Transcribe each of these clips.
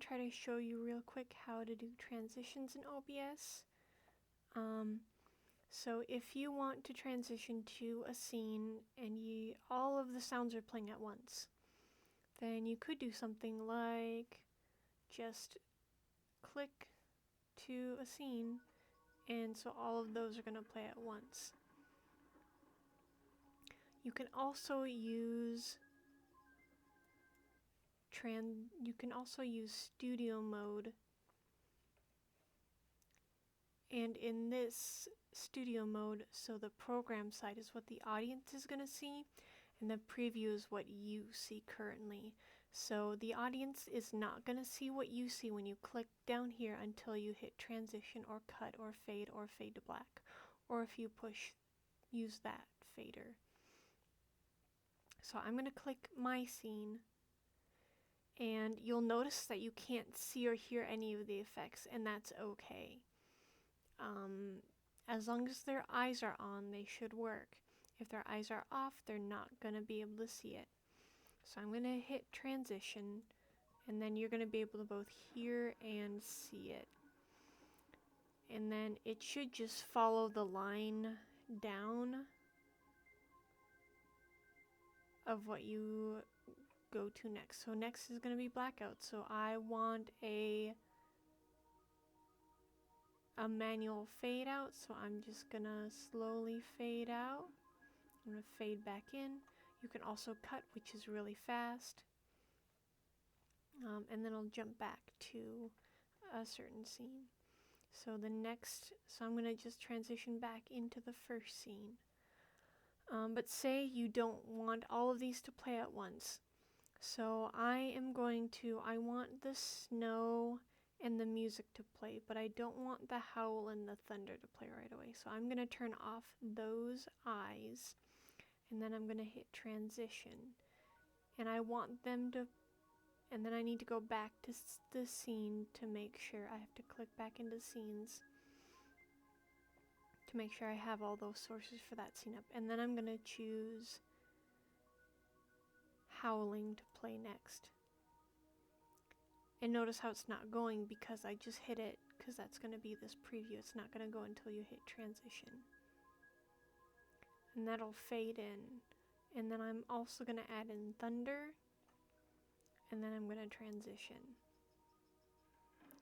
try to show you real quick how to do transitions in OBS. So if you want to transition to a scene and all of the sounds are playing at once, then you could do something like just click to a scene, and so all of those are going to play at once. You can also use studio mode, and in this studio mode, so the program side is what the audience is going to see, and the preview is what you see currently. So the audience is not going to see what you see when you click down here until you hit transition or cut or fade to black, or if you use that fader. So I'm going to click my scene, and you'll notice that you can't see or hear any of the effects, and that's okay. As long as their eyes are on, they should work. If their eyes are off, they're not going to be able to see it. So I'm going to hit transition, and then you're going to be able to both hear and see it. And then it should just follow the line down of what you go to next. So next is going to be blackout. So I want a manual fade out, so I'm just gonna slowly fade out. I'm gonna fade back in. You can also cut, which is really fast, and then I'll jump back to a certain scene. So I'm gonna just transition back into the first scene. But say you don't want all of these to play at once. So I want the snow and the music to play, but I don't want the howl and the thunder to play right away. So I'm going to turn off those eyes, and then I'm going to hit transition. And I want them to, and then I need to go back to the scene to make sure. I have to click back into scenes to make sure I have all those sources for that scene up. And then I'm going to choose howling to play next. And notice how it's not going because I just hit it, because that's going to be this preview. It's not going to go until you hit transition. And that'll fade in. And then I'm also going to add in thunder. And then I'm going to transition.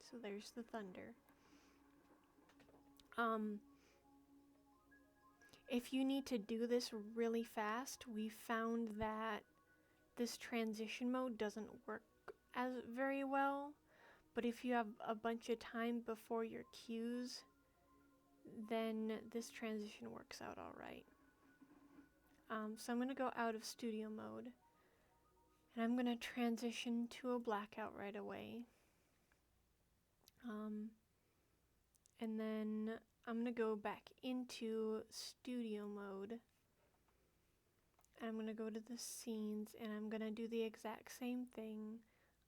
So there's the thunder. If you need to do this really fast, we found that this transition mode doesn't work as very well, but if you have a bunch of time before your cues, then this transition works out alright. So I'm going to go out of studio mode, and I'm going to transition to a blackout right away. And then I'm going to go back into studio mode, and I'm going to go to the scenes, and I'm going to do the exact same thing.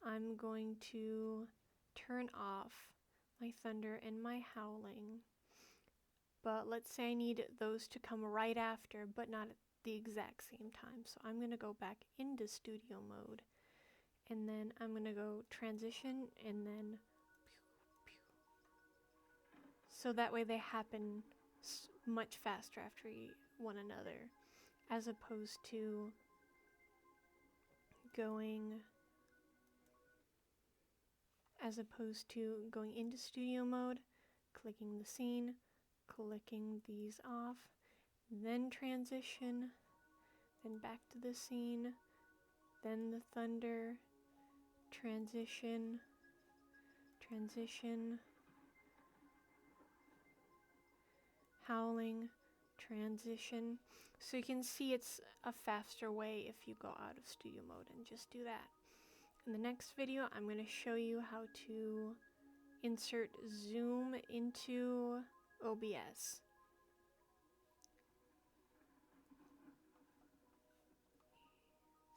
I'm going to turn off my thunder and my howling, but let's say I need those to come right after, but not at the exact same time. So I'm going to go back into studio mode, and then I'm going to go transition, and then so that way they happen much faster after one another, as opposed to going into studio mode, clicking the scene, clicking these off, then transition, then back to the scene, then the thunder, transition, howling, transition. So you can see it's a faster way if you go out of studio mode and just do that. In the next video, I'm going to show you how to insert zoom into OBS.